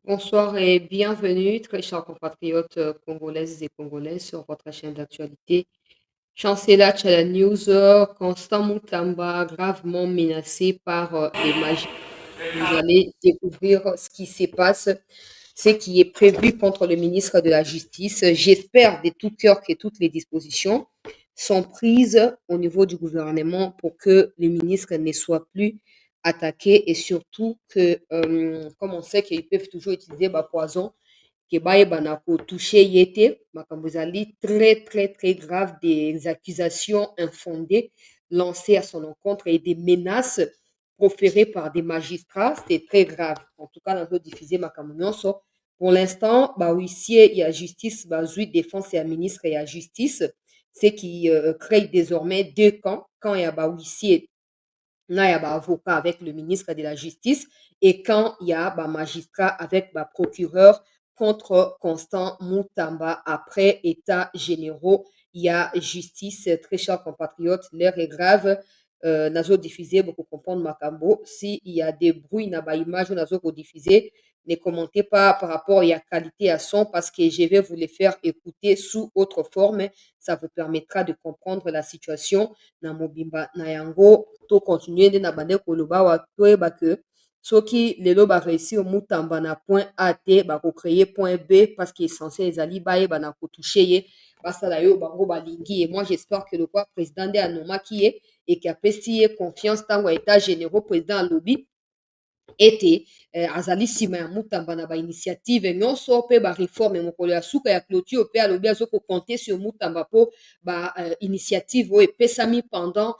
Bonsoir et bienvenue, très chers compatriotes congolaises et congolais, sur votre chaîne d'actualité. Chancela Tchala News, Constant Moutamba, gravement menacé par les magistrats. Vous allez découvrir ce qui se passe, ce qui est prévu contre le ministre de la Justice. J'espère de tout cœur que toutes les dispositions sont prises au niveau du gouvernement pour que le ministre ne soit plus attaqué et surtout que, comme on sait qu'ils peuvent toujours utiliser poison, que banako touché yete, makambozali très très très grave, des accusations infondées lancées à son encontre et des menaces proférées par des magistrats, c'est très grave. En tout cas, on peut diffuser Makamunyoso. Pour l'instant, huissier, il y a justice, zui défense et à ministre et à justice, ce qui crée désormais deux camps. Quand il y a huissier, là, il y a avocat avec le ministre de la Justice et quand il y a magistrat avec procureur contre Constant Moutamba. Après état généraux, il y a justice. Très chers compatriotes, l'heure est grave. Nazo diffusé beaucoup comprendre Makambo. S'il y a des bruits, n'a pas image, nazo diffusé. Ne commentez pas par rapport à la qualité à son parce que je vais vous les faire écouter sous autre forme. Ça vous permettra de comprendre la situation na mobimba na yango. To continuer nde na bande koloba wa toyeba ke soki lelo baréussir mutamba na point A te bakocréer point B parce que censé ezali bayeba na kotouche ye basala yo bango balingi. Et moi j'espère que le roi président nde anomaki ye et apesi ye confiance ntango ya état généraux président alobi ete azali nsima ya mutamba na bainitiative nyonso mpe bareforme mokolo ya suka ya clôture mpe alobi azokokonte sur mutamba mpo bainitiative oyo epesami pendant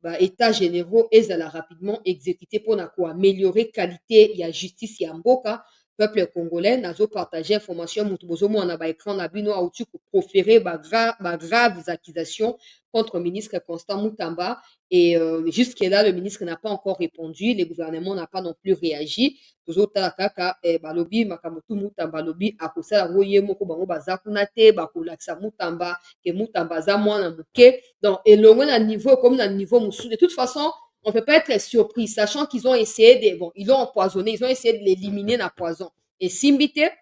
baétat généraux ezala rapidement exécuté mpona koaméliorer qualité ya justice ya mboka. Peuple congolais nazopartage information motu bozomona na baécran na bino auti koprofere bagraves accusations contre ministre Constant Moutamba. Et jusque-là, le ministre n'a pas encore répondu. Le gouvernement n'a pas non plus réagi. Tozotala kaka balobi makamotu Mutamba lobi akosala ngo ye moko bango baza kuna te bakolakisa Mutamba ke Mutamba aza mwana moke. Donc elongo na niveau comme na niveau mosusu. De toute façon, on ne peut pas être surpris, sachant qu'ils ont essayé de, bon, ils l'ont empoisonné, ils ont essayé de l'éliminer dans poison. Et Simbite,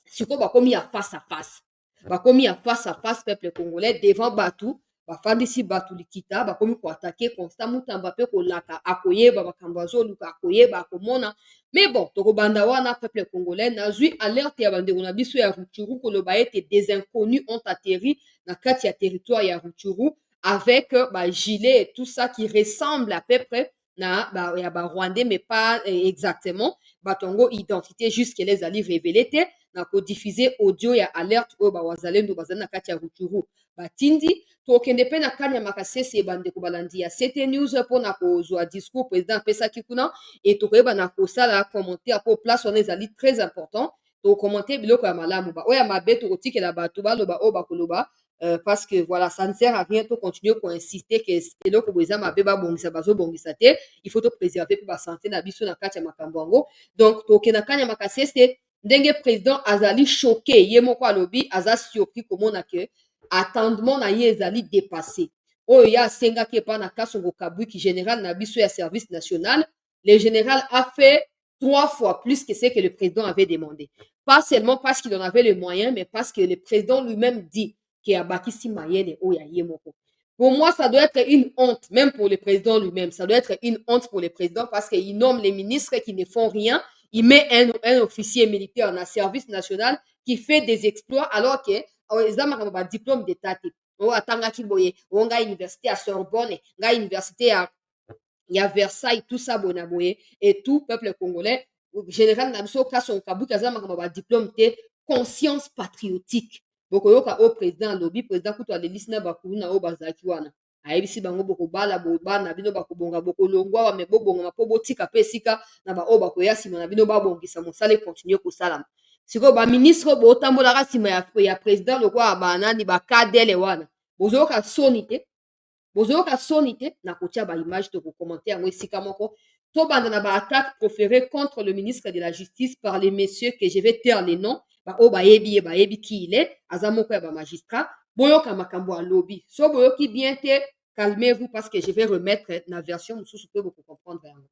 sikoyo bakomi ya face à face. Bakomi ya face à face, peuple congolais, devant Batou, bafandisi Batou likita, bakomi koatake Constant Moutamba mpe kolaka akoyeba makambo azoluka akoyeba akomona. Mais bon, tokobanda wana peuple congolais nazwi alerte ya bandeko na biso ya Rutshuru koloba ete des inconnus ont atterri na kati ya territoire ya Rutshuru avec gilet et tout ça qui ressemble à peu près na ya Rwandais mais pas exactement. Batongo identité jusqu'elle les ali révélé te na kodiffuser audio ya alerte oyo bawazalendo bazali na kati ya Rutshuru batindi. Tokende mpe na kani ya makasese bandeko balandi ya CT News mpona kozwa discours président apesaki kuna e tokoyeba na kosala commentaire po place wana ezali très important. Tokommenter biloko ya malamu oyo ya mabe tokotikela bato baloba oyo bakoloba. Parce que voilà, ça ne sert à rien de continuer à insister que eloko boye eza mabe babongisa bazobongisa te. Il faut préserver mpe basanté na biso na kati ya makambo yango. Donc tokenda kani ya makasese ndenge président azali choqué ye moko alobi aza surpris komona ke attendement na ye ezali dépassé oyo ye asengaki epai na Kasongo Kabwiki général na biso ya service national. Le général a fait 3 fois plus que ce que le président avait demandé, pas seulement parce qu'il en avait les moyens mais parce que le président lui-même dit que abakisi mayele oyo ya ye moko. Pour moi, ça doit être une honte, même pour le président lui-même. Ça doit être une honte pour le président parce qu'il nomme les ministres qui ne font rien. Il met un officier militaire dans le service national qui fait des exploits alors que ils ont un diplôme d'état. On attend qu'il boye, on a université à Sorbonne, on a université à Versailles, tout ça bonaboye et tout peuple congolais général Nabiso Kasson Kabou Kazama diplôme de conscience patriotique. Bokoyoka au président lobby président kuto alelisi na bakulu na o bazaki wana ayebisi bango bokobala bobana bino bakobonga bokolongwa wa me bobonga mapo botika pe esika na ba o bakoya nsima na bino babongisa mosala continue kosalama. Sikoyo baministre botambolaka nsima ya président lokwa banani bakadele wana bozoyoka soni te bozoyoka soni te na kotia baimage tokokommente yango esika moko. Tobanda na baattaque proférée contre le ministre de la Justice par les messieurs que je vais taire les noms oyo bayebi ye bayebi qui il est aza moko ya bamagistrat. Boyoka makambo ya lobi so boyoki bien te calmez-vous parce que je vais remettre na version mosusu mpe bokocomprendre yango.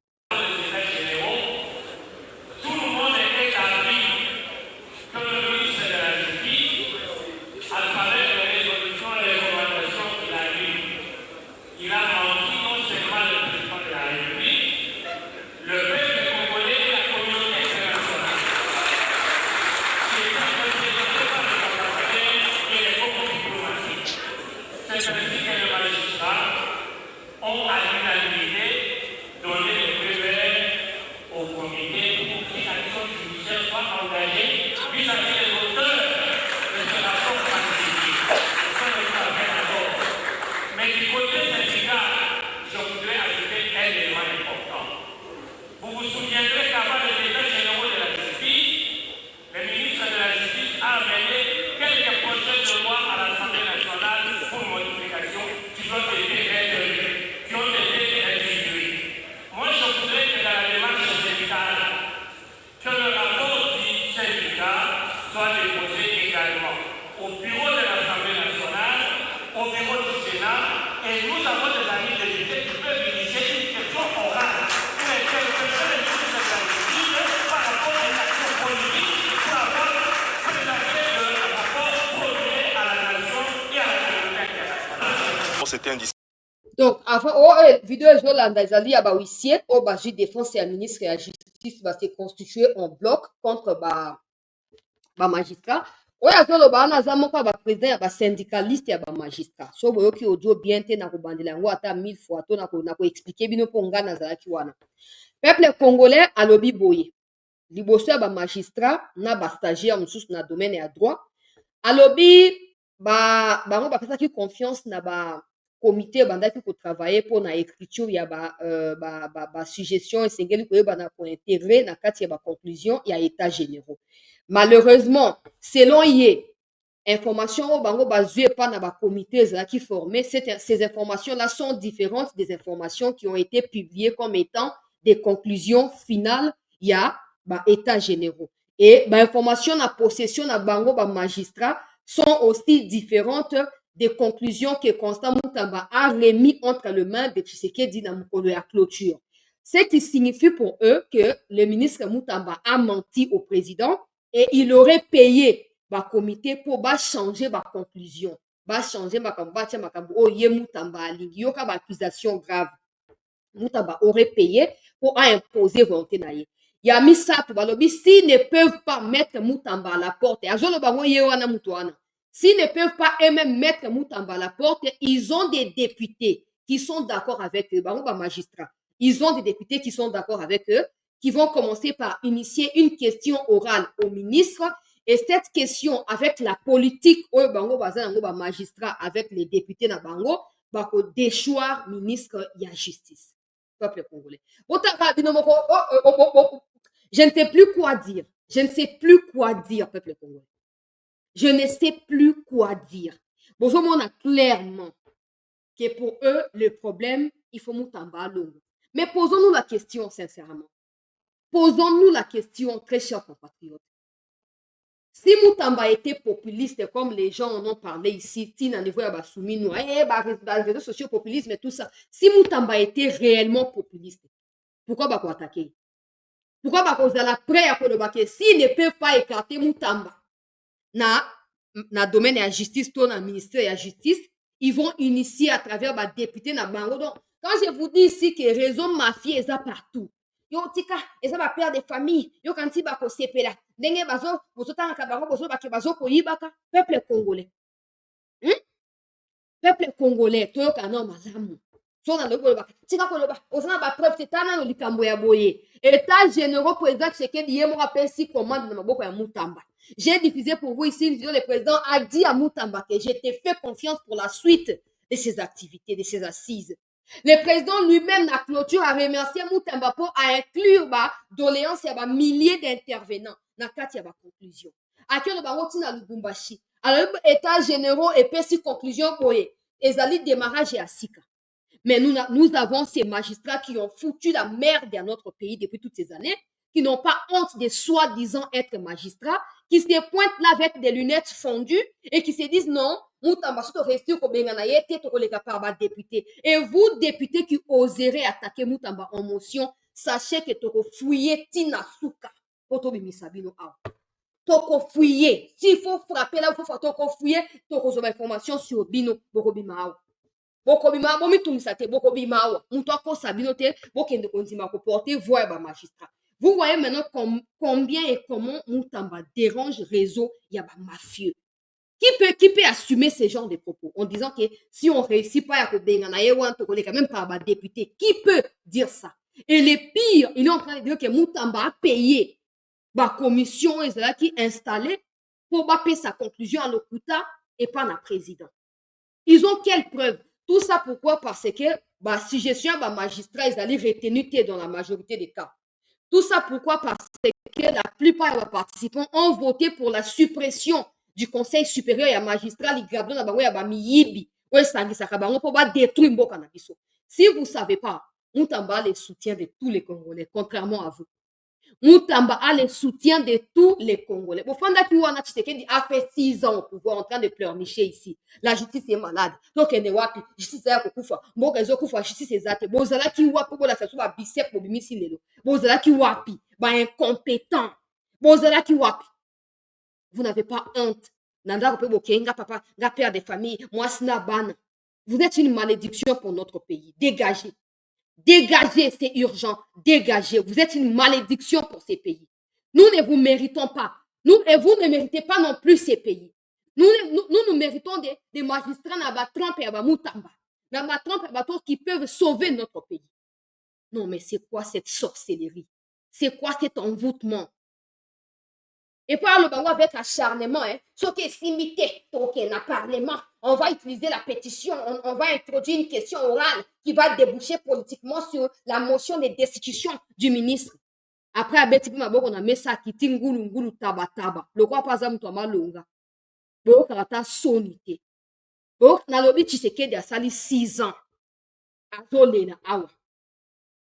Vous vous souviendrez qu'avant le état général de la justice, le ministre de la Justice a amené quelques projets de loi à l'Assemblée nationale pour modification qui ont été introduits, qui ont été institués. Moi, je voudrais que dans la démarche syndicale, que le rapport du syndicat soit déposé également au bureau de l'Assemblée nationale, au bureau du Sénat, et nous avons des amis députés qui peuvent initier une question orale pour interpeller le ministre de la Justice par rapport aux actions politiques pour avoir présenté le rapport produit à la nation et à la communauté internationale. C'était un Donc, avant, vidéo Jolanda Zali, huissier, j'ai défense et ministre de la justice va se constituer en bloc contre magistrat. Oyo azoloba wana aza moko ya baprésident ya basyndicaliste ya bamagistrat. So boyoki audio bien te na kobandela yango ata 1000 fois to na koexplike bino mpo nga nazalaki wana. Peuple congolais alobi boye liboso ya bamagistrat na bastagiaire mosusu na domaine ya droit alobi bango bapesaki confiance na comité bandaki kotravaille mpo na écriture ya basuggestion esengeli koyebana kointegre na kati ya baconclusion ya état généraux. Malheureusement, selon ye, information oyo bango bazwi epa na bacomité ezalaki formé, ces informations-là sont différentes des informations qui ont été publiées comme étant des conclusions finales ya états généraux. Et information na possession na bango magistrat sont aussi différentes des conclusions que Constant Moutamba a remis entre les mains de Tshisekedi na mokolo ya clôture. Ce qui signifie pour eux que le ministre Moutamba a menti au président et il aurait payé le comité pour changer la conclusion. Changer Moutamba alingi yoka accusation grave. Moutamba aurait payé pour imposer volonté na ye. Yami Sato balobi s'ils ne peuvent pas mettre Moutamba à la porte. Azolo bango yewana mutuana. S'ils ne peuvent pas eux-mêmes mettre Moutamba à la porte, ils ont des députés qui sont d'accord avec eux. Bango ba magistrats. Ils ont des députés qui sont d'accord avec eux, qui vont commencer par initier une question orale au ministre. Et cette question avec la politique, bango bazango ba magistrat avec les députés na bango, bako déchoir ministre ya justice. Peuple congolais. Je ne sais plus quoi dire. Je ne sais plus quoi dire, peuple congolais. Je ne sais plus quoi dire. Bonjour, on a clairement que pour eux, le problème, il faut Moutamba Longo. Mais posons-nous la question sincèrement. Posons-nous la question, très chers compatriotes. Si Moutamba était populiste, comme les gens en ont parlé ici, les réseaux sociaux populisme et tout ça, si Moutamba était réellement populiste, pourquoi va attaquer? Pourquoi va prêt à que s'ils ne peuvent pas écarter Moutamba na domaine de la justice, dans le ministère de la justice, ils vont initier à travers les députés na bango. Donc, quand je vous dis ici que les réseaux mafieux sont partout, yo tika eza ba père de famille yo kanti ba ko sepela ndenge bazo bozotanga ka bango bazo koyibaka peuple congolais. Peuple congolais toyoka na malamu so na lobo tika ko loba ozana ba preuve tetana no likambo ya boye état généraux président Tshisekedi ye mo apesi commande na maboko ya Moutamba. J'ai diffusé pour vous ici une vidéo. Le président a dit à Moutamba que je te fais confiance pour la suite de ses activités, de ses assises. Le président lui-même, la clôture, a remercié Moutamba pour inclure doléances et milliers d'intervenants dans la conclusion. À quel moment on a Lubumbashi? Alors, État généraux et puis conclusion pour eux. Ezali démarrage et à Sika. Mais nous avons ces magistrats qui ont foutu la merde dans notre pays depuis toutes ces années, qui n'ont pas honte de soi-disant être magistrats, qui se pointent là avec des lunettes fondues et qui se disent non, Moutamba soto rester ko bengana yete to koleka par ba député. Et vous députés qui oserez attaquer Moutamba en motion, sachez que toko fouiller tina suka poto bimisabino aw. Toko fouiller, s'il faut frapper là, il faut toko fouiller, toko zoba information sur bino boko bima aw. Bokobima bomitumisa te bokobima awa mutu akosa bino te bokende konzima ko porter voix ba magistrat. Vous voyez maintenant combien et comment Moutamba dérange réseau ya ba mafieux. Qui peut assumer ce genre de propos en disant que si on réussit pas à kobengana yewan to koleka même par ba député, qui peut dire ça? Et le pire, il est en train de dire que Moutamba a payé ba commission ezala qui installée pour ba payer sa conclusion à Lokuta et pas na président. Ils ont quelle preuve? Tout ça pourquoi? Parce que si je suis un magistrat, ils allaient retenir dans la majorité des cas. Tout ça pourquoi? Parce que la plupart des participants ont voté pour la suppression du Conseil supérieur et magistral. Si vous ne savez pas, Moutamba a le soutien de tous les Congolais, contrairement à vous. Moutamba a le soutien de tous les Congolais. Bofanda Kiwana Tshisekedi a fait 6 ans au pouvoir en train de pleurnicher ici. La justice est malade. Donc, elle est wapi. Justice est kufa. Mboka ezo kufa. Justice est zate. Bozala ki wapi. Bola sa suba bicep pour bimisi lelo. Bozala ki wapi. Ba incompétent. Bozala ki wapi. Vous n'avez pas honte. Nanda ko pe bokenga papa. Nga père de famille. Moi, sina bana. Vous êtes une malédiction pour notre pays. Dégagez. Dégagez, c'est urgent. Dégagez. Vous êtes une malédiction pour ces pays. Nous ne vous méritons pas. Nous et vous ne méritez pas non plus ces pays. Nous méritons des magistrats Trump et Moutamba. Trump et qui peuvent sauver notre pays. Non, mais c'est quoi cette sorcellerie? C'est quoi cet envoûtement? Et par le bango avec acharnement, ce qui est simité, parlement, on va utiliser la pétition, on va introduire une question orale qui va déboucher politiquement sur la motion de destitution du ministre. Après, on a mis ça qui tingulu taba. Le quoi pas ça mutoma longa. Bo karata sonité. Bo na lobi Tshisekedi a sali 6 ans. Azolela awa.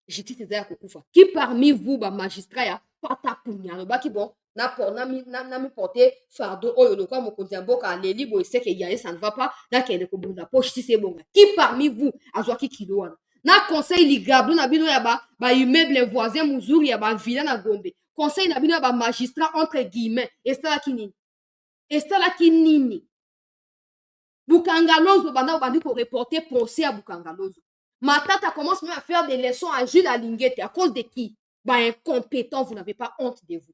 Justice ezaya kokufa. Qui parmi vous ba magistrat ya pata punya lo baki bon na mi porter fardeau oyo le quoi mokonzi ya mboka aleli boye c'est que yaye ça ne va pas na kende kobunda poche si c'est bon. Qui parmi vous azwaki kilo wana? Na conseil ligable na bino ya ba immeuble voisin muzuri ya ba villa na Gombe. Conseil na bino ya ba magistrat entre guillemets estalaki nini? Estalaki nini? Bukangalozo banda bandi ko reporter procès à Bukangalozo. Matata commence même à faire des leçons à Jules Alinguete. À cause de qui? Bah, incompétent, vous n'avez pas honte de vous.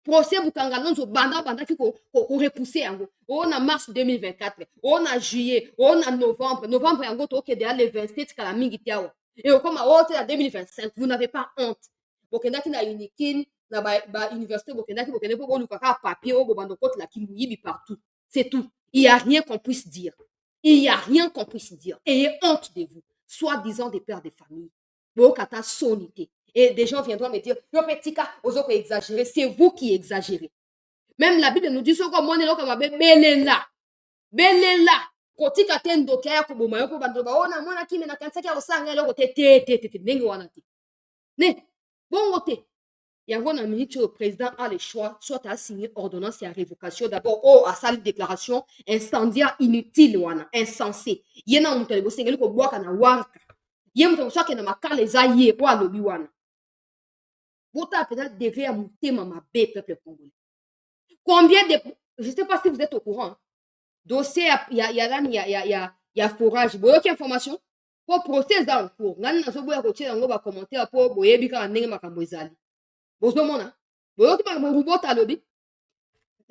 Procès Bukangalozo banda qui ko repousser en on a mars 2024, on a juillet, on a novembre en gros ok déjà le 27 kala mingi tiao. Et comme à 2025, vous n'avez pas honte. Bokendaki na unikin na ba université bokendaki po lukaka papier o bobando kote la kimuyibi partout. C'est tout. Il n'y a rien qu'on puisse dire. Il n'y a rien qu'on puisse dire. Ayez honte de vous, soi-disant des pères de famille. Bokata sonité. Et des gens viendront me dire, yo petit cas, ozo ko exagérer. C'est vous qui exagérez. Même la Bible nous dit, soko mone lo kama belela. Belela. Koti katendo kaya ko boma yo ko bandoba. Ona mona kimi na kanisa kya osanga lo ko te ndenge wana ti. Ne. Bon wote. Yango na minute le président a le choix, soit à signer ordonnance et à révocation. D'abord, à sa déclaration incendiaire inutile, wana, insensé. Yena mutale bosengeli ko boaka na warka. Yena mutale soki na makale za ye ko alobi wana. Bota peut-être degré à mutema mabe peuple congolais. Combien de je sais pas si vous êtes au courant. Dossier il y a forage. Boyo qui information pour procès dans le cours. Ngani na zo boya ko tshela ngo ba commentaire pour boyebi ka ndenge makambo ezali.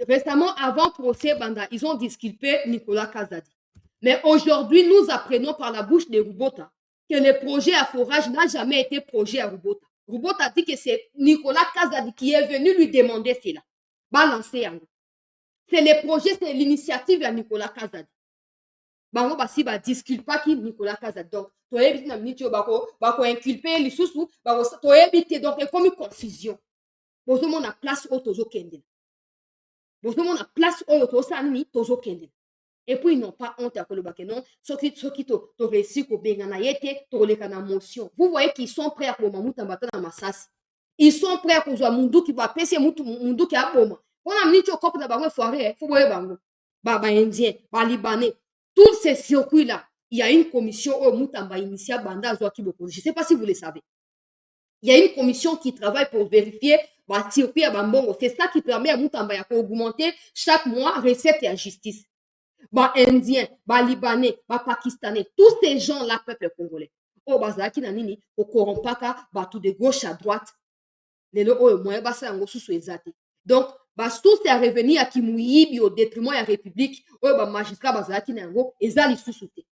Récemment, avant procès, ils ont disculpé Nicolas Kazadi. Mais aujourd'hui, nous apprenons par la bouche de Rubota que le projet à forage n'a jamais été projet à Rubota. Rubota dit que c'est Nicolas Kazadi qui est venu lui demander cela. Balancer. C'est le projet, c'est l'initiative à Nicolas Kazadi. Bango basi ba disculpe pas qui Nicolas Kazadi. Donc, toyebi na minute bako inculper lisusu bako toyebi te donc comme une confusion. Bozo mon a place au tozo kende. Bozo mon a place au tozo ni tozo kende. Et puis ils n'ont pas honte à kolobake non, ceux qui to réussi ko bengana yete to leka na motion. Vous voyez qu'ils sont prêts à ko mamuta mbata na masasi. Ils sont prêts à kozwa mundu qui va pese mundu qui a boma. On a minute au cop na bango foiré, faut boye bango. Ba indien, ba libanais. Tous ces circuits-là, il y a une commission au Moutamba Initia Banda Zouaki Boko. Je ne sais pas si vous le savez. Il y a une commission qui travaille pour vérifier bah, circuit à Bambongo. C'est ça qui permet à Moutamba Yako d'augmenter chaque mois recette et à justice. Bah, Indiens, bah, Libanais, bah, Pakistanais, tous ces gens-là, peuple congolais. Oh, bah, Zaki Nanini, au Korompaka, bah, tout de gauche à droite. Les lots, oh, moi, bah, ça, on sous exaté. Donc, tout c'est à revenir à Kimouyibi au détriment de la République, où le magistrat Bazalaki Nango, et Zali sous-souté.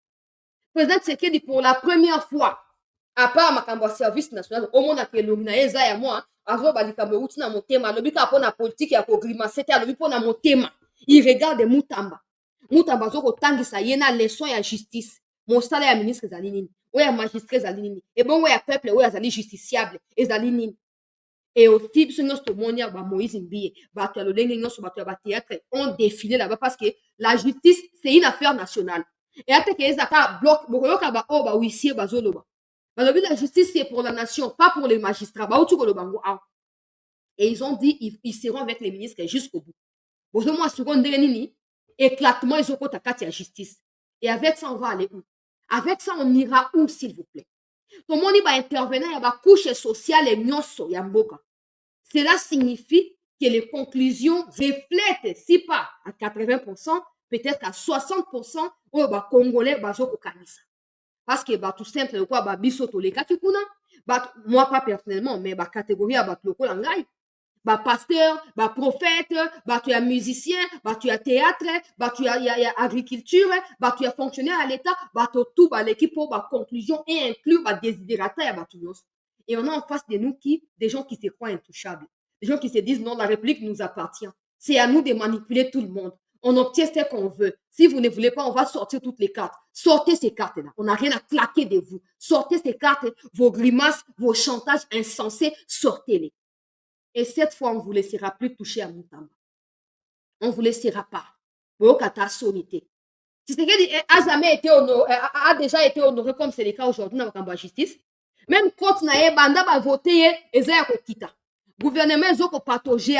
Président Tshisekedi, pour la première fois, à part ma service national, au monde a fait l'omina, et Zaya moi, avant Balikambe Outi na mon thème, le but pour la politique, il y a pour grimacer, c'était le but pour mon thème. Il regarde Moutamba. Moutamba, zo tangi sa yena leçon ya justice. Mon salaire à ministre Zalinini, ou ya magistrat Zalinini. Et bon, ou ya peuple, ou ya Zali justiciable, et Zalinini. Et aussi, Moïse Mbiye, le théâtre ont défilé là-bas parce que la justice, c'est une affaire nationale. Et après que les accords bloquent, la justice, c'est pour la nation, pas pour les magistrats. Et ils ont dit ils seront avec les ministres jusqu'au bout. Éclatement, ils ont la justice. Et avec ça, on va aller où? Avec ça, on ira où, s'il vous plaît? Tout le monde va intervenir, il y a une couche sociale et nyonso, yamboka. Cela signifie que les conclusions reflètent, si pas à 80%, peut-être à 60%, où les Congolais sont au Kanisa. Parce que tout simple, quoi, biso to les kakikuna, moi pas personnellement, mais catégorie à loko langai. Pasteur, prophète, tu es musicien, tu es théâtre, tu es agriculture, tu es fonctionnaire à l'État, tout l'équipe pour conclusion et inclure désidérata. Et on a en face de nous des gens qui se croient intouchables, des gens qui se disent non, la République nous appartient. C'est à nous de manipuler tout le monde. On obtient ce qu'on veut. Si vous ne voulez pas, on va sortir toutes les cartes. Sortez ces cartes-là. On n'a rien à claquer de vous. Sortez ces cartes, vos grimaces, vos chantages insensés, sortez-les. Et cette fois, on ne vous laissera plus toucher à Moutamba. On ne vous laissera pas. Tshisekedi a déjà été honoré comme c'est le cas aujourd'hui dans la justice. Même quand on a voté, ils ont quitté. Gouvernement, ils ont patogé,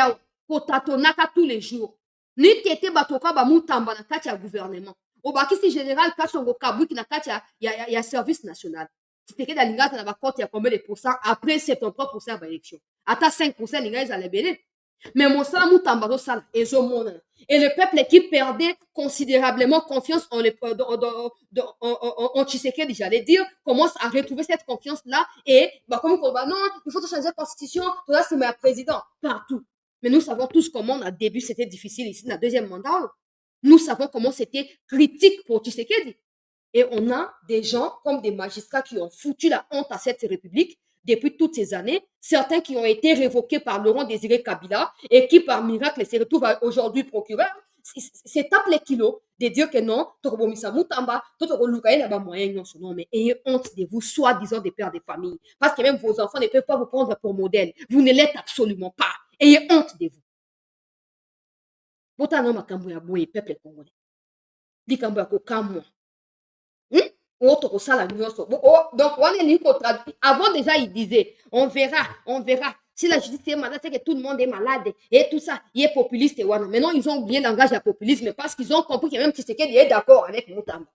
kotatonaka tous les jours. Ni tete batoka ba Moutamba na kati ya gouvernement. Obakisi général Kasongo Kabouki na kati ya service national. Tshisekedi alinga na ba compte ya combien de pourcents après 73% à l'élection. Ata 5% linga ils allaient béler. Mais mon salam Moutamba do sala ezomona. Et le peuple qui perdait considérablement confiance en Tshisekedi, j'allais dire, commence à retrouver cette confiance-là. Et comme on va, non, il faut changer la constitution, tout ça, c'est ma président, partout. Mais nous savons tous comment, au début, c'était difficile ici, dans le deuxième mandat. Nous savons comment c'était critique pour Tshisekedi. Et on a des gens comme des magistrats qui ont foutu la honte à cette république depuis toutes ces années, certains qui ont été révoqués par Laurent Désiré Kabila et qui, par miracle, se retrouvent aujourd'hui procureur. C'est tape les kilos de dire que non, Torobomisa Moutamba, non, mais ayez honte de vous, soi-disant des pères de famille. Parce que même vos enfants ne peuvent pas vous prendre pour modèle. Vous ne l'êtes absolument pas. Ayez honte de vous. Botano makambo ya boye peuple congolais. Likambo ya kokamwa. Donc, avant déjà, il disait, on verra. Si la justice est malade, c'est que tout le monde est malade et tout ça, il est populiste. Maintenant, ils ont oublié le langage du populisme parce qu'ils ont compris que même Tshisekedi est d'accord avec Moutamba.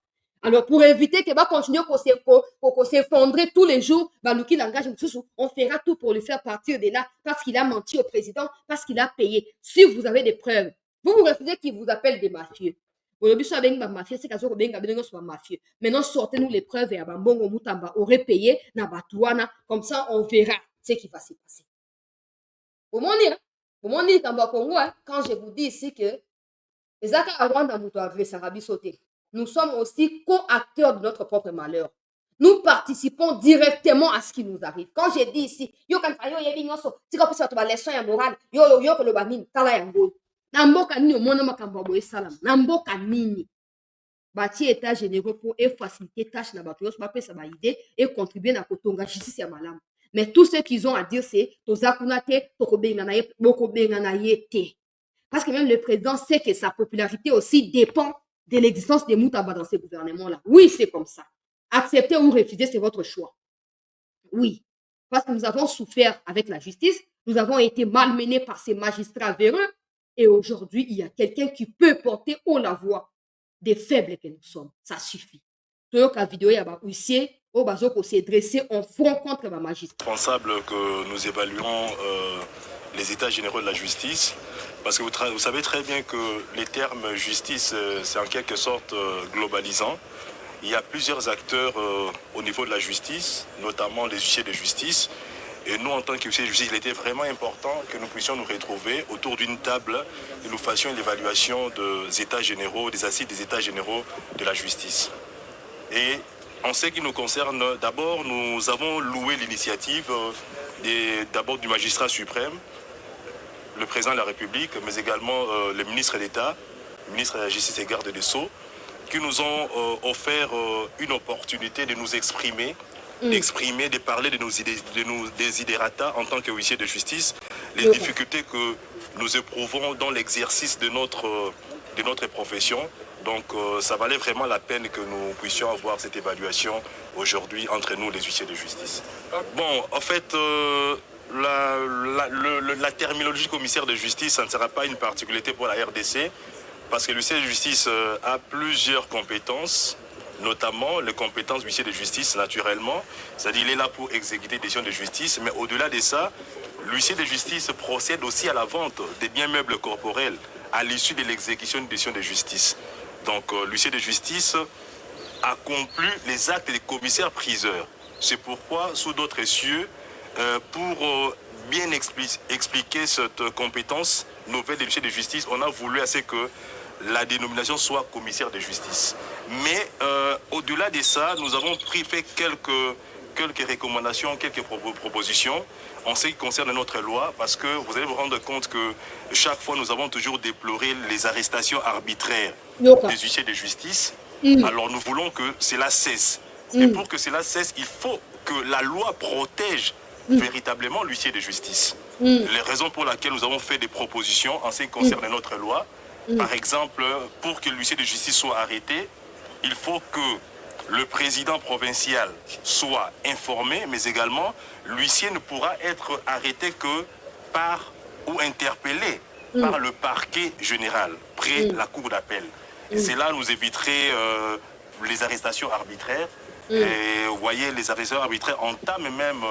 Alors, pour éviter qu'il va continuer pour s'effondrer tous les jours, on fera tout pour lui faire partir de là parce qu'il a menti au président, parce qu'il a payé. Si vous avez des preuves, vous refusez qu'il vous appelle des mafieux. Maintenant, sortez-nous les preuves et Abambongo Moutamba aurait payé Nabatouana. Comme ça, on verra ce qui va se passer. Pour mon dire, quand je vous dis ici que nous sommes aussi co-acteurs de notre propre malheur. Nous participons directement à ce qui nous arrive. Quand je dis ici, na mboka nini omona makambo ya boye esalama na mboka nini batie état généraux pour faciliter tâche na bato nyonso bapesa baide et contribuer na kotonga justice ya malamu. Mais tout ce qu'ils ont à dire c'est toza kuna te tokobengana ye bokobengana ye te. Parce que même le président sait que sa popularité aussi dépend de l'existence des Moutamba dans ces gouvernements-là. Oui, c'est comme ça. Accepter ou refuser, c'est votre choix. Oui, parce que nous avons souffert avec la justice, nous avons été malmenés par ces magistrats véreux. Et aujourd'hui, il y a quelqu'un qui peut porter haut la voix des faibles que nous sommes. Ça suffit. La vidéo, il y a huissier, s'est dressé en front contre ma magistrat. Responsable que nous évaluons les états généraux de la justice, parce que vous savez très bien que les termes justice, c'est en quelque sorte globalisant. Il y a plusieurs acteurs au niveau de la justice, notamment les huissiers de justice. Et nous, en tant qu'huissiers de justice, il était vraiment important que nous puissions nous retrouver autour d'une table et nous fassions l'évaluation des états généraux, des assises des états généraux de la justice. Et en ce qui nous concerne, d'abord, nous avons loué l'initiative d'abord du magistrat suprême, le président de la République, mais également le ministre d'État, le ministre de la Justice et Garde des Sceaux, qui nous ont offert une opportunité de nous exprimer d'exprimer, de parler de nos idées, de nos desiderata en tant que huissier de justice, les D'accord. difficultés que nous éprouvons dans l'exercice de notre profession. Donc, ça valait vraiment la peine que nous puissions avoir cette évaluation aujourd'hui entre nous, les huissiers de justice. Bon, en fait, la terminologie commissaire de justice, ça ne sera pas une particularité pour la RDC, parce que l'huissier de justice a plusieurs compétences, notamment les compétences d'huissier de justice, naturellement. C'est-à-dire, il est là pour exécuter des décisions de justice, mais au-delà de ça, l'huissier de justice procède aussi à la vente des biens meubles corporels à l'issue de l'exécution d'une décision de justice. Donc, l'huissier de justice accomplit les actes des commissaires-priseurs. C'est pourquoi, sous d'autres cieux, pour bien expliquer cette compétence nouvelle de l'huissier de justice, on a voulu assez que la dénomination soit commissaire de justice. Mais au-delà de ça, nous avons fait quelques recommandations, quelques propositions en ce qui concerne notre loi, parce que vous allez vous rendre compte que chaque fois, nous avons toujours déploré les arrestations arbitraires des huissiers de justice. Alors nous voulons que cela cesse. Et pour que cela cesse, il faut que la loi protège véritablement l'huissier de justice. Les raisons pour lesquelles nous avons fait des propositions en ce qui concerne notre loi, par exemple, pour que l'huissier de justice soit arrêté, il faut que le président provincial soit informé, mais également l'huissier ne pourra être arrêté que par ou interpellé par le parquet général, près la cour d'appel. Et cela nous éviterait les arrestations arbitraires. Et vous voyez, les arrestations arbitraires entament même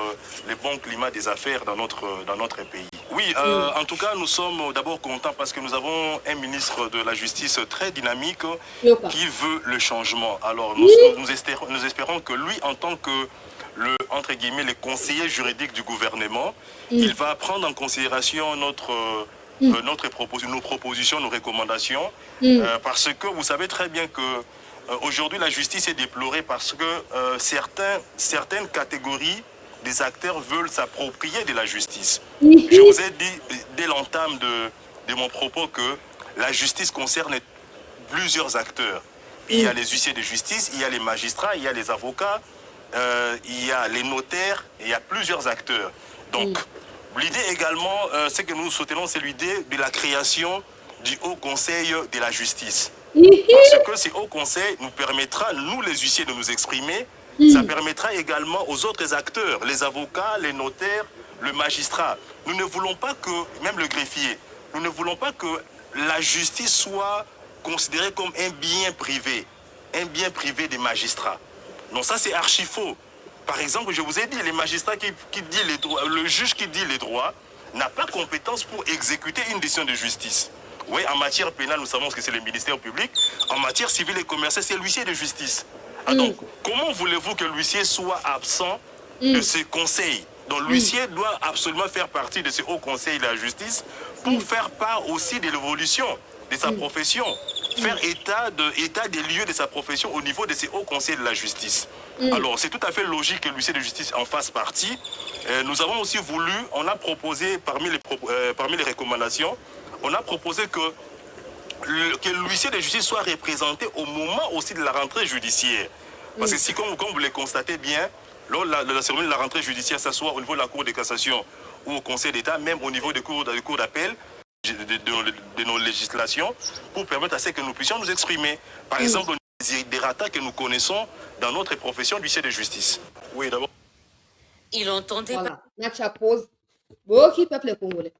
le bon climat des affaires dans notre pays. Oui, en tout cas, nous sommes d'abord contents parce que nous avons un ministre de la Justice très dynamique qui veut le changement. Alors, nous espérons que lui, en tant que entre guillemets, le conseiller juridique du gouvernement, il va prendre en considération nos propositions, nos recommandations, parce que vous savez très bien que aujourd'hui, la justice est déplorée parce que certaines catégories des acteurs veulent s'approprier de la justice. Je vous ai dit dès l'entame de mon propos que la justice concerne plusieurs acteurs. Il y a les huissiers de justice, il y a les magistrats, il y a les avocats, il y a les notaires, il y a plusieurs acteurs. Donc, l'idée également, ce que nous soutenons, c'est l'idée de la création du Haut Conseil de la justice. Parce que ce Haut Conseil nous permettra, nous les huissiers, de nous exprimer. Ça permettra également aux autres acteurs, les avocats, les notaires, le magistrat. Nous ne voulons pas que, même le greffier, nous ne voulons pas que la justice soit considérée comme un bien privé des magistrats. Non, ça c'est archi faux. Par exemple, je vous ai dit, les magistrats qui dit les droits, le juge qui dit les droits n'a pas compétence pour exécuter une décision de justice. Oui, en matière pénale, nous savons que c'est le ministère public. En matière civile et commerciale, c'est l'huissier de justice. Ah, donc, comment voulez-vous que l'huissier soit absent de ce conseil? Donc, l'huissier doit absolument faire partie de ce haut conseil de la justice pour faire part aussi de l'évolution de sa profession, faire état des lieux de sa profession au niveau de ce haut conseil de la justice. Alors, c'est tout à fait logique que l'huissier de justice en fasse partie. Nous avons aussi voulu, on a proposé parmi les recommandations, on a proposé que l'huissier de justice soit représenté au moment aussi de la rentrée judiciaire. Parce que si, comme vous le constatez bien, lors de la cérémonie de la rentrée judiciaire, que ce soit au niveau de la Cour de cassation ou au Conseil d'État, même au niveau des cours d'appel, de nos législations, pour permettre à ce que nous puissions nous exprimer. Par exemple, des ratas que nous connaissons dans notre profession d'huissier de justice. Oui, d'abord. Il entendait pas. Voilà, Nacha pose. Bon, qui peuple congolais?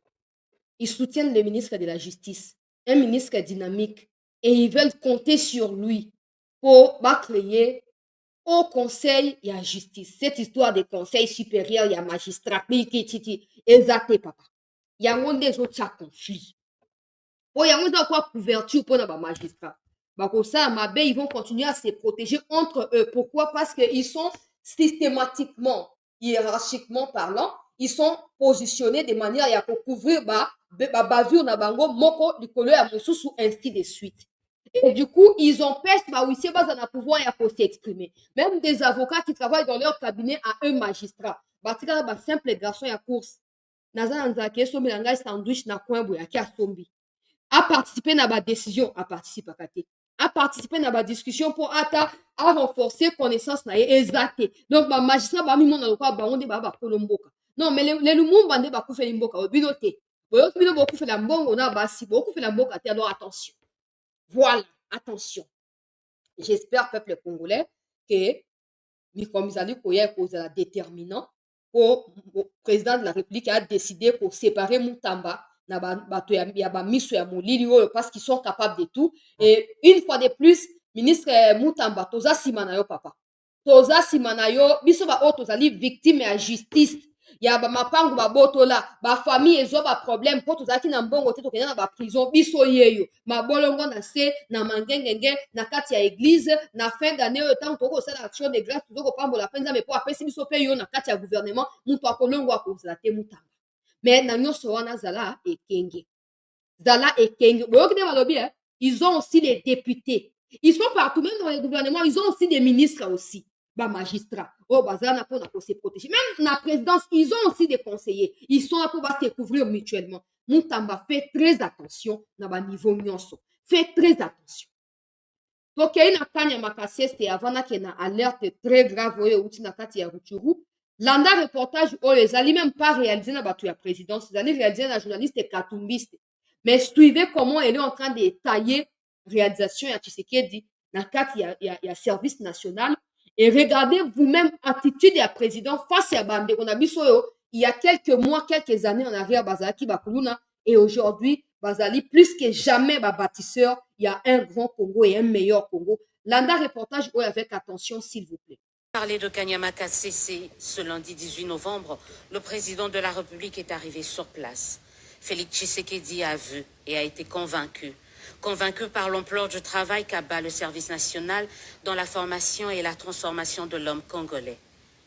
Ils soutiennent le ministre de la Justice, un ministre dynamique, et ils veulent compter sur lui pour créer au conseil et à justice. Cette histoire de conseil supérieur, il y a magistrat, exacté, papa. Il y a un des autres conflit. Il y a une couverture pour les magistrats. Ils vont continuer à se protéger entre eux. Pourquoi? Parce qu'ils sont systématiquement, hiérarchiquement parlant, ils sont positionnés de manière à couvrir bavure na bango moko likolo ya mosusu ainsi de suite. Et du coup, ils empêchent huissier à pouvoir s'exprimer. Même des avocats qui travaillent dans leur cabinet à un magistrat. Simple garçon ya course. Naza nzake so milanga sandwich na coin boya ki asombi. A participer à ma décision, à participer à à participer dans la discussion pour à renforcer connaissance na exacte. Donc ba magistrat ba mi mona lokwa ba onde ba kolomboka. Non mais les lumumba nde ba kufela mboka obino te. Boyo bino bo kufela mbongo na basi bo kufela mboka te, alors attention. Voilà, attention. J'espère peuple congolais que Mikomizali Koya est déterminant pour le président de la République a décidé pour séparer Moutamba parce qu'ils sont capables de tout. Et une fois de plus, ministre Moutamba, Toza Simanayo, papa. Toza Simanayo, biso ba o tozali victime ya justice. Ya ba mapangu ba botola, ba famille ezo ba problème po tozaki na mbongo te tokenda na ba prison biso yeyo. Ma bolongo na se na mangengenge na kati ya église na fin d'année tant toko sala action de grâce toko pambola penza me po apesi biso pe yo na kati ya gouvernement mutu akolongo akozala te Mutamba. Mais na nyonso wana zala ekenge. Zala ekenge. Boyokide balobi, ils ont aussi des députés. Ils sont partout, même dans les gouvernements, ils ont aussi des ministres aussi. Bah, magistrats. Oh, bah, ça, pour se protéger. Même dans la présidence, ils ont aussi des conseillers. Ils sont là pour se couvrir mutuellement. Moutamba, fait très attention dans le niveau nyonso. Fait très attention. Donc, il y a une cagne à Makassé, c'est avant qu'il y ait une alerte très grave, ou na kati ya Rutshuru. Landa reportage, oh, les alliés même pas réalisé dans la présidence, ils allaient réaliser la journaliste et katumbiste. Mais suivez comment elle est en train de tailler réalisation à Tshisekedi dans le il y a service national. Et regardez vous-même attitude du président face à Bande. On a vu ça il y a quelques mois, quelques années en arrière, Bazalaki Bakuluna. Et aujourd'hui, Bazali, plus que jamais, bâtisseur, il y a un grand Congo et un meilleur Congo. Landa reportage, oh, avec attention, s'il vous plaît. Parler de Kanyama KCC, ce lundi 18 novembre, le président de la République est arrivé sur place. Félix Tshisekedi a vu et a été convaincu par l'ampleur du travail qu'abat le service national dans la formation et la transformation de l'homme congolais.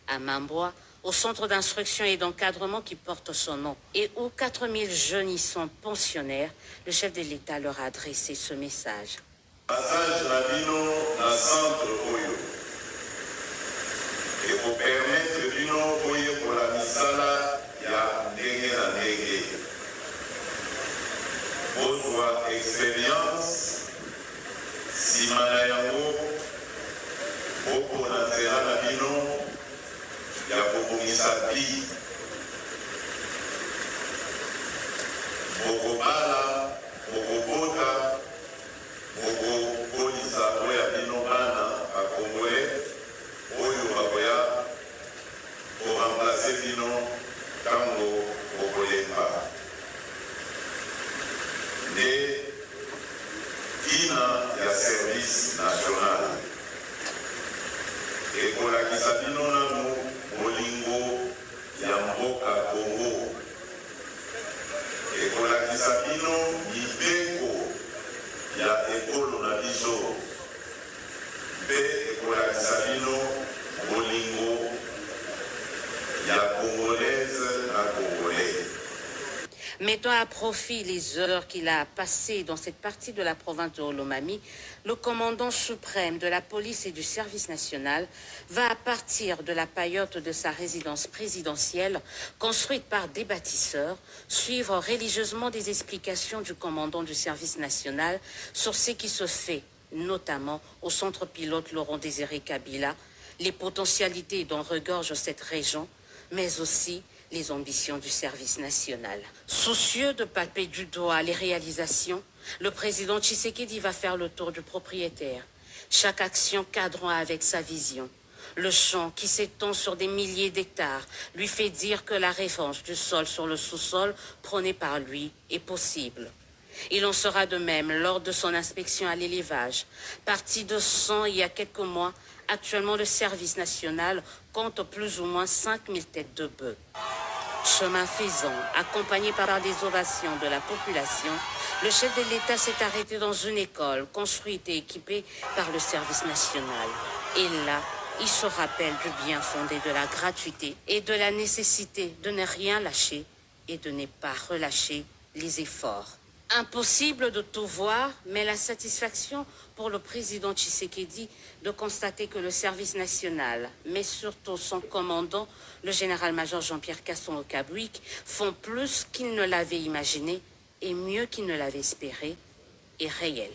À Mamboa, au centre d'instruction et d'encadrement qui porte son nom, et où 4000 jeunes y sont pensionnaires, le chef de l'État leur a adressé ce message. Et pour permettre de nous pour la misala, il y a ndenge. Votre expérience, si manayango, beaucoup d'intérêt la bino, il y a beaucoup de sapi, beaucoup bala, beaucoup bota, beaucoup polisa, oya bino bana, à Congolais. Oyo bakoya pour remplacer bino tango okolemba nde kina ya service national ekolakisa bino nanu bolingo ya mboka Congo, ekolakisa bino mibeko ya ekolo na biso mpe ekolakisa bino bolingo ya congolaise na congolais. Mettant à profit les heures qu'il a passées dans cette partie de la province de Olomami, le commandant suprême de la police et du service national va, à partir de la paillote de sa résidence présidentielle, construite par des bâtisseurs, suivre religieusement des explications du commandant du service national sur ce qui se fait, notamment au centre pilote Laurent Désiré Kabila, les potentialités dont regorge cette région, mais aussi les ambitions du service national. Soucieux de palper du doigt les réalisations, le président Tshisekedi va faire le tour du propriétaire, chaque action cadrant avec sa vision. Le champ qui s'étend sur des milliers d'hectares lui fait dire que la revanche du sol sur le sous-sol prônée par lui est possible. Il en sera de même lors de son inspection à l'élevage. Parti de 100 il y a quelques mois, actuellement le service national compte plus ou moins 5000 têtes de bœufs. Chemin faisant, accompagné par des ovations de la population, le chef de l'État s'est arrêté dans une école construite et équipée par le service national. Et là, il se rappelle du bien fondé de la gratuité et de la nécessité de ne rien lâcher et de ne pas relâcher les efforts. Impossible de tout voir, mais la satisfaction pour le président Tshisekedi de constater que le service national, mais surtout son commandant, le général-major Jean-Pierre Kasson-Okabouik, font plus qu'il ne l'avait imaginé et mieux qu'il ne l'avait espéré, est réel.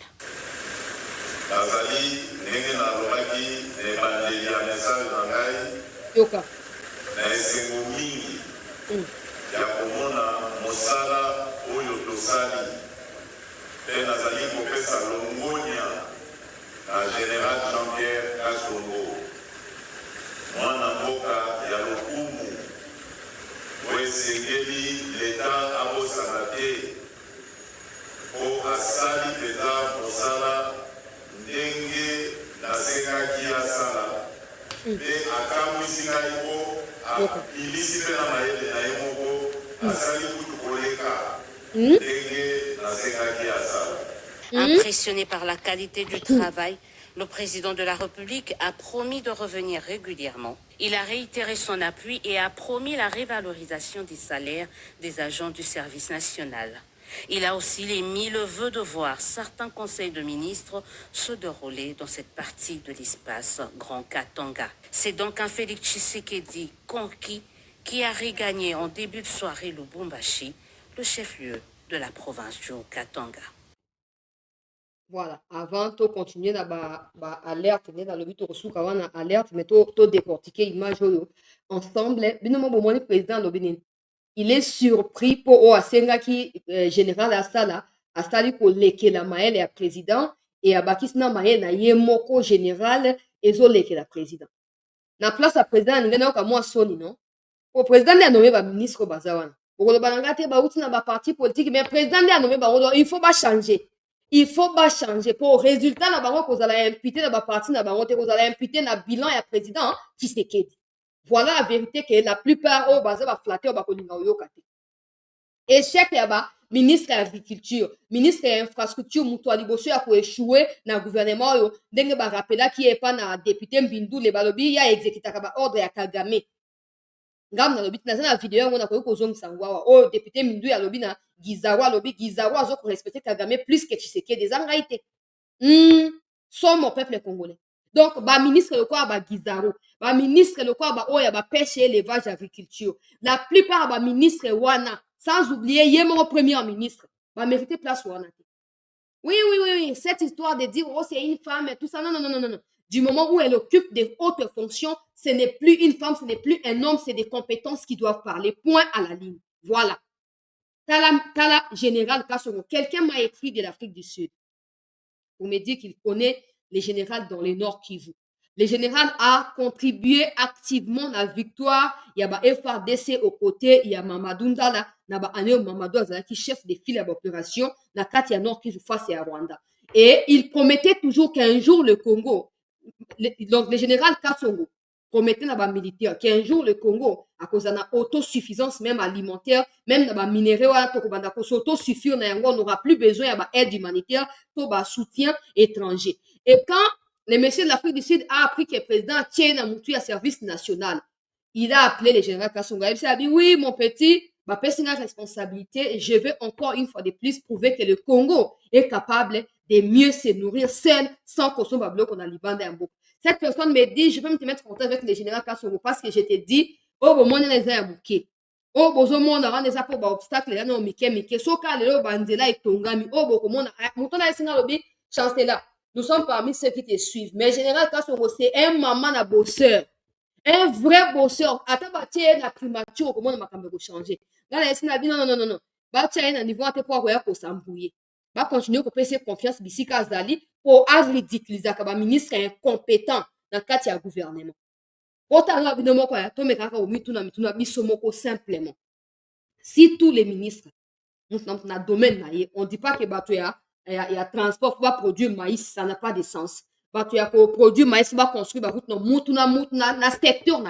nazali ndenge nalobaki na ebandeli ya message na ngai yoka na esengo mingi ya komona mosala oyo tosali mpe nazali kopesa longonia na général Jean-Pierre Kasongo mwana mboka ya lokumu oyo esengeli leta abosana te po asali mpenza mosala ndenge nasengaki asala mpe akamwisi ngai po apilisi mpe na mayele na ye moko asali kutu koleka ndenge nasengaki asala. Impressionné par la qualité du travail, le président de la République a promis de revenir régulièrement. Il a réitéré son appui et a promis la révalorisation des salaires des agents du service national. Il a aussi émis le vœu de voir certains conseils de ministres se dérouler dans cette partie de l'espace Grand Katanga. C'est donc un Félix Tshisekedi conquis qui a regagné en début de soirée Lubumbashi, le chef-lieu de la province du Katanga. Voilà, avant de continuer dans l'alerte, dans le but de recevoir une alerte, mais de décortiquer l'image ensemble, le président il est surpris pour Asenga qui général Asala, Asali pour leke la maël et président, et à Bakisna maël na yemoko général et zo leke la président. Na place à président, il y a un soni, non? Au président, il a nommé le ministre Bazawan. Pour le balangate, il y a un parti politique, mais le président, il a nommé il faut pas changer. Il faut pas changer. Pour le résultat, vous allez imputer dans le parti, vous allez imputer dans le bilan et le président qui s'est quitté. Voilà la vérité que la plupart au baza va flatter au bakolinga oyokate. Échec là-bas, ministre de l'agriculture, ministre de l'infrastructure, mutuali bosso ya ko échouer na gouvernement yo, ndenge ba rappela qui est pas na député Mbindu le balobi ya exécuter ba ordre ya Kagame. Ngam na lobi na vidéo ngona ko kozongisa ngwawa. Oh député Mbindu ya lobi na Gizawa lobi Gizawa zo ko respecter Kagame plus que Tshisekedi des engaité. Sommes au peuple congolais. Donc, ba ministre de quoi ba Gizaro, ba ministre de quoi ba oya ba pêche et élevage agriculture. La plupart ba ministre wana, sans oublier yemo premier ministre, ba mériter place wana. Oui, cette histoire de dire oh c'est une femme et tout ça, non. Du moment où elle occupe des hautes fonctions, ce n'est plus une femme, ce n'est plus un homme, c'est des compétences qui doivent parler. Point à la ligne. Voilà. Tala général Kasongo, quelqu'un m'a écrit de l'Afrique du Sud. Pour me dire qu'il connaît les généraux dans le Nord Kivu. Le général a contribué activement à la victoire. Il y a FRDC au côté, il y a Mamadou Ndala, Mamadou Azalaki, chef des files d'opération, na Katia Nord Kivu face à Rwanda. Et il promettait toujours qu'un jour le Congo, donc le général Kassongo, promettait dans les militaires qu'un jour le Congo, à cause de autosuffisance même alimentaire, même dans les minéraux, on s'autosuffire, on n'aura plus besoin d'aide humanitaire, pour soutien étranger. Et quand le monsieur de l'Afrique du Sud a appris que le président tient un service national, il a appelé le général Kassongo. Il a dit, oui, mon petit, ma personne responsabilité, je veux encore une fois de plus prouver que le Congo est capable de mieux se nourrir seul, sans consommer le bloc qu'on a libandé un bout. Cette personne me dit, je peux me mettre en contact avec le général Kassongo parce que je te dis, oh, bon, moi, les a bouqué. Oh, bon, moi, on a des obstacles, là, non, Mike. Soka, le bandela et tongami. Oh, bon, moi, on a essayé de chancer là. Nous sommes parmi ceux qui te suivent. Mais le général Kassongo, c'est un maman à bosseur. Un vrai bosseur. Attends, la primature, comment on va changer. Là, la SNA dit non. Tu as un niveau à te pouvoir s'embrouiller. Va continuer à faire confiance ici Kazali pour ridiculiser le ministre incompétent dans le cadre du gouvernement. Si tous les ministres, dans le domaine, on ne dit pas que il y a transport va produire maïs, ça n'a pas de sens. Il y a produire maïs, va construire la route, na secteur.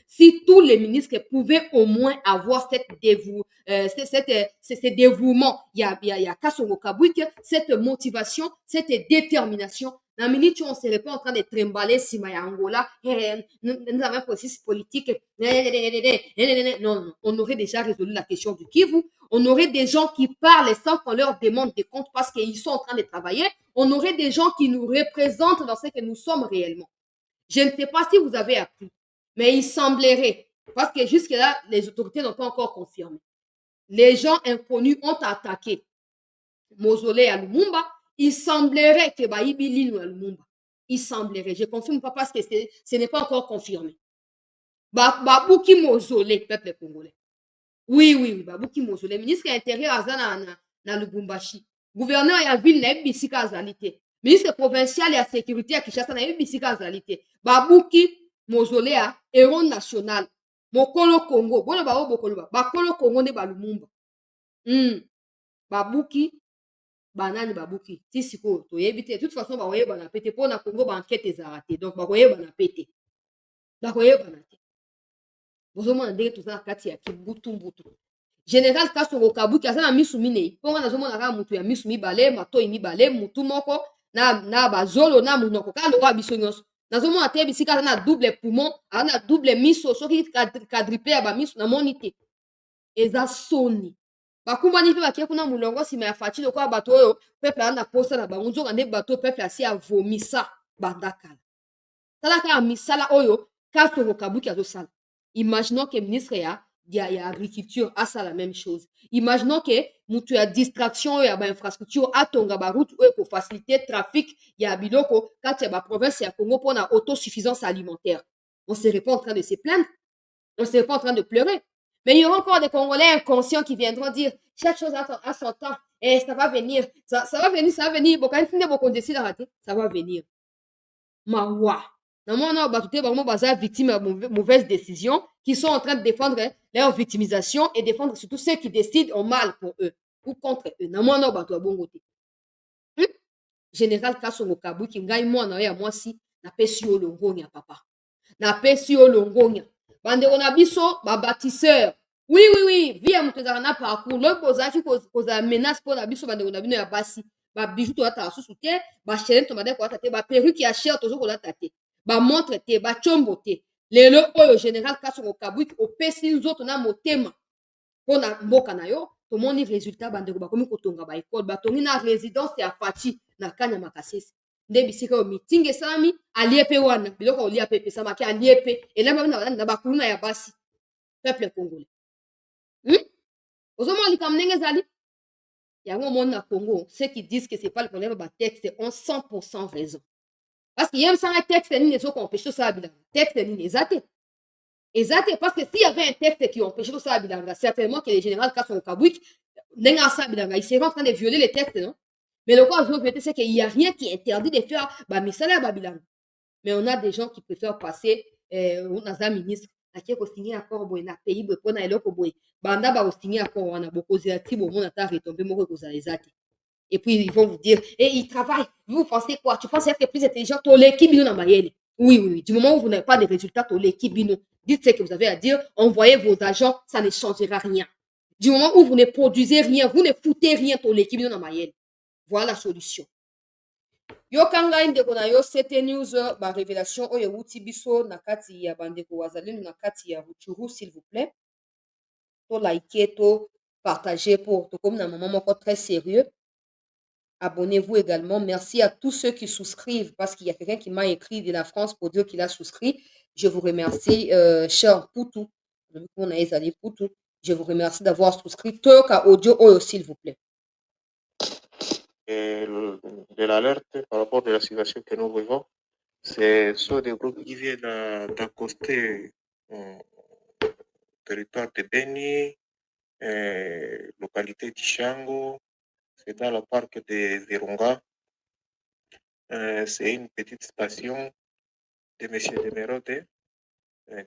Si tous les ministres pouvaient au moins avoir cette dévouement, il y a Kassongo Kabouik, cette motivation, cette détermination. Dans la minute où on ne serait pas en train de trimballer si Angola, nous avons un processus politique. Non, on aurait déjà résolu la question du Kivu. On aurait des gens qui parlent sans qu'on leur demande des comptes parce qu'ils sont en train de travailler. On aurait des gens qui nous représentent dans ce que nous sommes réellement. Je ne sais pas si vous avez appris, mais il semblerait, parce que jusque-là, les autorités n'ont pas encore confirmé. Les gens inconnus ont attaqué Mausolée à Lumumba il semblerait que Baïbili ou Lumumba. Il semblerait. Je ne confirme pas parce que ce n'est pas encore confirmé. Babouki Mausolée, peuple congolais. Oui, oui, oui, Babouki Mausolée. Ministre de l'Intérieur Azana na Lubumbashi. Gouverneur ya ville na Bisika Azalité. Ministre provincial ya sécurité à Kinshasa na Bisika Azalité. Babouki Mausolée à héros national. Mokolo Congo. Bona ba Bokolo ba. Bakolo Congo ne ba Lumumba. Babouki banani babuki ti sikoyo toyebi te. De toute façon bakoyebana pe te mpo na Congo baenquête ezala te, donc bakoyebana pe te, bakoyebana te. bozomona ndenge toza na kati ya kibutumbutu. Général Kasongo Kabuki aza na misu minei mpo nga nazomona kaka mutu ya misu mibale, matoi mibale, mutu moko na bazolo na munoko kaka lokola biso nyonso. Nazomona te bisika aza na double poumon, aza na double miso, soki quadruple ya bamiso namoni te. Eza soni. Bakumbani mpe bakie kuna mulongo nsima ya faci lokola bato oyo peuple aza na posa na bango, nzoka nde bato peuple asi avomisa banda kala. Tala kaka misala oyo Kasongo Kabuki azosala. Imaginons que ministre ya agriculture asa la même chose. Imaginons que mutu ya distraction ya ba infrastructure atonga ba route oyo pour faciliter trafic ya biloko kati ya ba province ya Congo pour na autosuffisance alimentaire. On serait pas en train de se plaindre, on serait pas en train de pleurer. Mais il y aura encore des Congolais inconscients qui viendront dire chaque chose à son temps. Et ça va venir. Ça va venir, ça va venir. Bon, quand on décide d'arrêter, ça va venir. Mawa. Normalement, baza victimes de mauvaises décisions qui sont en train de défendre leur victimisation et défendre surtout ceux qui décident en mal pour eux ou contre eux. Normalement, bato bongo te. Général Kasongo Kabuki ngai mwana ya mwasi na pesi yo longonya papa. Na pesi yo longonya. Bandeko na biso ba bâtisseur. Oui oui oui, via mutezaka na parcours le kozaki koza menace pour na biso bandeko na bino ya basi. Ba bijou to ata susu te, ba chaîne to madeko ata te, ba perruque ya cher tozo ko lata te. Ba montre te, ba chombo te. Lelo oyo général Kasongo Kabuki opesi nzoto na motema pona mboka na yo. Tomoni résultat bandeko bakomi kotonga ba école, batongi na résidence ya Fachi na Kanya Makasese. Nde bisika o meeting esalami alie pe wana biloko olia pe pesama ki alie pe elamba na bakuluna ya basi peuple congolais. Ozomona likambo ndenge ezali yango omoni na Congo, ceux qui disent que c'est pas le problème de texte ont 100% raison. Parce qu'il y a un texte nini ezo empêcher ça bilanga. Texte nini ezate. Ezate parce que s'il y avait un texte qui empêchait ça bilanga, certainement que le général Kasongo Kabuki n'enga ça bilanga, il serait en train de violer les textes, non? Mais le cas je c'est qu'il n'y a rien qui interdit de faire bah misala babilanga. Mais on a des gens qui préfèrent passer on a un ministre qui a signé accord boy na pays boy pona eloko boy. Banda ba signé accord wana bokozi ati bo mona ta retomber moko kozala ezate. Et puis ils vont vous dire et ils travaillent. Vous pensez quoi? Tu penses être plus intelligent to l'équipe bino na mayele. Oui oui oui, du moment où vous n'avez pas de résultats to l'équipe bino, dites ce que vous avez à dire, envoyez vos agents, ça ne changera rien. Du moment où vous ne produisez rien, vous ne foutez rien to l'équipe bino na mayele. Voilà la solution. Yo kanga ndeko na yo c'était news ba révélation oyo wuti biso na kati ya bandeko wazalendo na kati ya Rutshuru s'il vous plaît. To liker, to partager pour to comme na moment moko très sérieux. Abonnez-vous également. Merci à tous ceux qui souscrivent parce qu'il y a quelqu'un qui m'a écrit de la France pour dire qu'il a souscrit. Je vous remercie, cher Poutou. Je vous remercie d'avoir souscrit. Toka audio oyo s'il vous plaît. De l'alerte par rapport à la situation que nous vivons, c'est soit des groupes qui viennent d'accoster au territoire de Beni, localité d'Ishango, c'est dans le parc de Virunga. C'est une petite station de M. Demerode.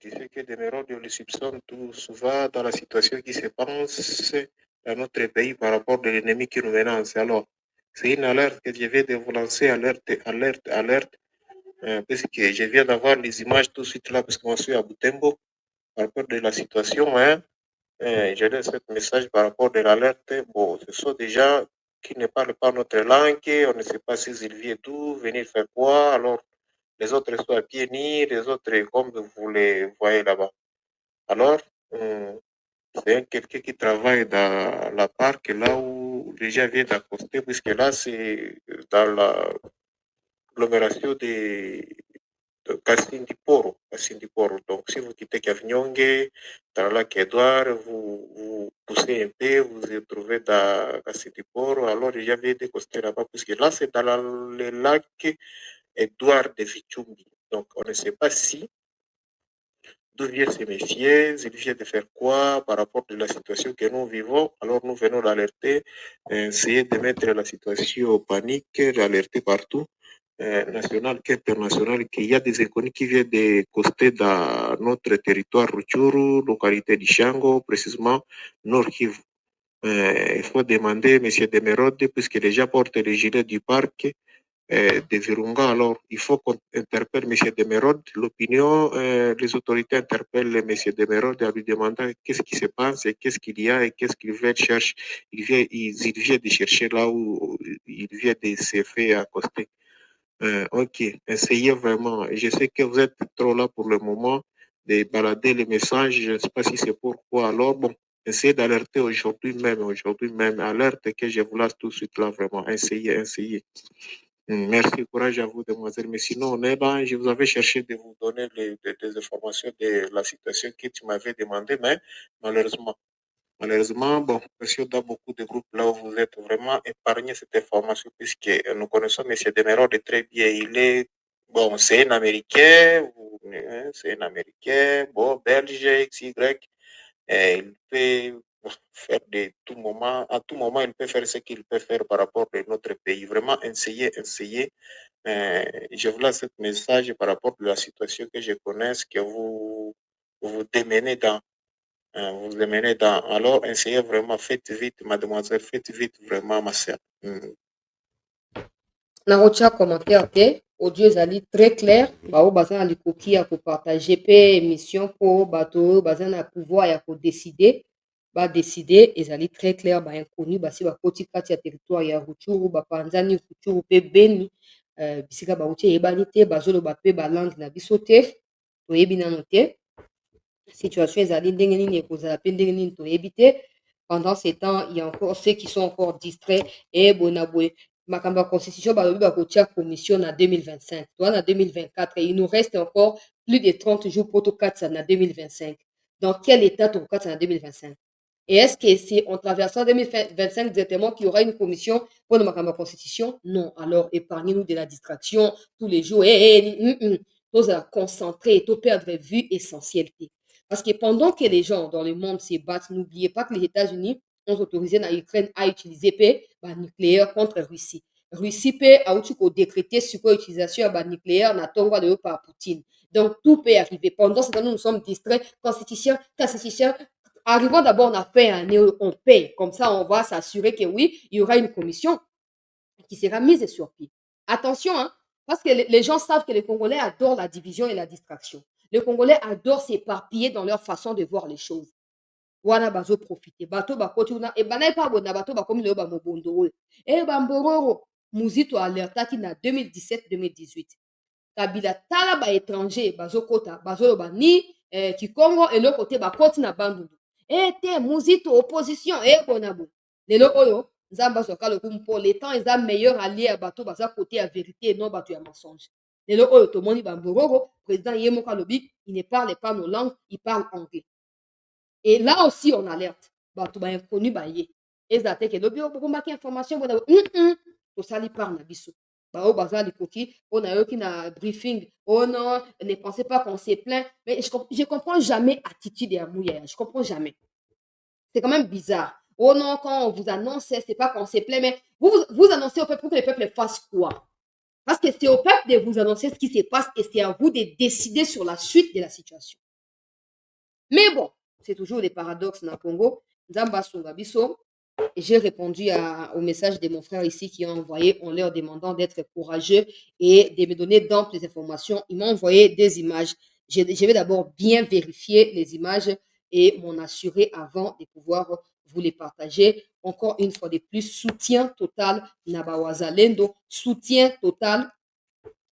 Tu sais que Demerode le soupçonne tout souvent dans la situation qui se passe dans notre pays par rapport à l'ennemi qui nous menace. Alors, c'est une alerte que je viens de vous lancer, alerte, parce que je viens d'avoir les images tout de suite là, parce que moi je suis à Butembo, par rapport de la situation, hein, je laisse ce message par rapport de l'alerte. Bon, ce sont des gens qui ne parlent pas notre langue, on ne sait pas s'ils viennent d'où, venir faire quoi, alors les autres sont à pieds nus, les autres comme vous les voyez là-bas. Alors, c'est quelqu'un qui travaille dans la parc, là où les gens viennent d'accoster, puisque là, c'est dans l'agglomération Cassindi Poro. Donc, si vous quittez Kavinyonge, dans le lac Edouard, vous poussez un peu, vous vous retrouvez dans Cassindi Poro. Alors, j'avais décosté là-bas, puisque là, c'est dans le lac Edouard de Vichumbi. Donc, on ne sait pas si d'où viennent ces messieurs, ils viennent de faire quoi par rapport à la situation que nous vivons. Alors, nous venons d'alerter, essayer de mettre la situation en panique, d'alerter partout. National qu'international, qu'il y a des inconnus qui viennent de coster dans notre territoire Ruchuru, localité d'Ishango, précisément Nord Kivu. Il faut demander M. Demerode, puisque les gens portent les gilets du parc de Virunga, alors il faut qu'on interpelle M. Demerode. L'opinion, les autorités interpellent M. Demerode en lui demandant qu'est-ce qui se passe et qu'est-ce qu'il y a et qu'est-ce qu'il vient chercher. Il vient de chercher là où il vient de se faire accoster. Ok, essayez vraiment. Je sais que vous êtes trop là pour le moment de balader les messages. Je ne sais pas si c'est pourquoi. Alors, bon, essayez d'alerter aujourd'hui même. Alerte que je vous lance tout de suite là, vraiment. Essayez. Merci, courage à vous, demoiselle. Mais sinon, on est là. Je vous avais cherché de vous donner des informations de la situation que tu m'avais demandé, mais malheureusement, bon, parce que dans beaucoup de groupes là où vous êtes vraiment épargné cette information, puisque nous connaissons M. Demerode très bien. Il est, bon, c'est un Américain, bon, Belge, XY, et il peut faire de tout moment, à tout moment, il peut faire ce qu'il peut faire par rapport à notre pays. Vraiment, essayez. Je vous laisse ce message par rapport à la situation que je connais, que vous démenez dans. Alors, essayez vraiment, faites vite, mademoiselle, faites vite, vraiment, ma sœur. Narotia commentaire te audio ezali très clair bao baza na likoki ya kopartage pe émission po bato oyo baza na pouvoir ya kodeside badeside ezali très clair bainconnu basi bakoti kati ya territoire ya Rutshuru bapanzani Rutshuru pe Beni bisika bauti eyebani te bazoloba pe balangue na biso te toyebi nano te situation ezali ndenge nini ekozala pe ndenge nini toyebi te. Pendant ces temps, il y a encore ceux qui sont encore distraits et bonaboué. Makamba constitution balobi bakotia commission en 2025. Toi en 2024 et il nous reste encore plus de 30 jours pour tout 4 en 2025. Dans quel état ton 4 en 2025? Et est-ce que c'est en traversant 2025 directement qu'il y aura une commission pour le Makamba constitution? Non. Alors épargnez-nous de la distraction tous les jours. Tous à concentrer, tous perdre vue essentialité. Parce que pendant que les gens dans le monde se battent, n'oubliez pas que les États-Unis ont autorisé l'Ukraine à utiliser le nucléaire contre la Russie. Russie peut décréter sur l'utilisation de nucléaire par Poutine. Donc tout peut arriver. Pendant ce temps, nous sommes distraits. Constitution. Arrivons d'abord, on a fait on paye. Comme ça, on va s'assurer que oui, il y aura une commission qui sera mise sur pied. Attention, hein, parce que les gens savent que les Congolais adorent la division et la distraction. Les Congolais adorent s'éparpiller dans leur façon de voir les choses. Wana bazo profiter. Bato bakotuna e banai pa bona bato bakomi leo ba mobondo. E bambororo muzito alertaki na 2017-2018. Kabila tala ba étranger bazo kota bazo ba ni Kikongo et l'autre côté ba koti na bandundu. E te muzito opposition e bonabo. Lelo oyo nzamba soka le kumpo les temps ils ont meilleur allié à bato baza côté à vérité non bato ya mensonge. Lelo oyo tomoni bambororo président Yemoka Lobi, il ne parle pas nos langues, il parle anglais. Et là aussi on alerte bato ba inconnu ba ye. Ezate ke lobi okomaki information bona to sali par na biso. Bao baza likoki on a eu qui na briefing. Oh non, ne pensez pas qu'on s'est plaint, mais je comprends jamais attitude ya mouya, je comprends jamais. C'est quand même bizarre. Oh non, quand on vous annonce, c'est pas qu'on s'est plaint, mais vous annoncez au peuple pour que le peuple fasse quoi? Parce que c'est au peuple de vous annoncer ce qui se passe et c'est à vous de décider sur la suite de la situation. Mais bon, c'est toujours des paradoxes dans le Congo. Nzamba Sungabiso. J'ai répondu au message de mon frère ici qui a envoyé en leur demandant d'être courageux et de me donner d'amples informations. Ils m'ont envoyé des images. Je vais d'abord bien vérifier les images et m'en assurer avant de pouvoir vous les partager. Encore une fois de plus, soutien total na Wazalendo, soutien total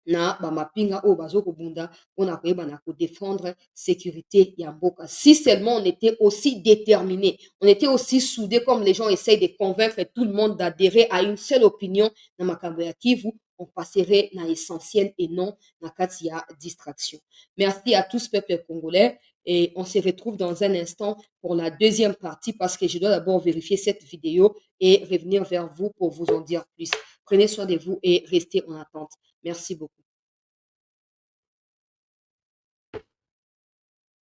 na bamapinga oyo bazokobunda mpona koyeba na kodéfendre sécurité ya mboka. Si seulement on était aussi déterminé, on était aussi soudés comme les gens essayent de convaincre tout le monde d'adhérer à une seule opinion na makambo ya Kivu, on passerait dans l'essentiel et non dans le cas il y a distraction. Merci à tous, peuple congolais, et on se retrouve dans un instant pour la deuxième partie parce que je dois d'abord vérifier cette vidéo et revenir vers vous pour vous en dire plus. Prenez soin de vous et restez en attente. Merci beaucoup.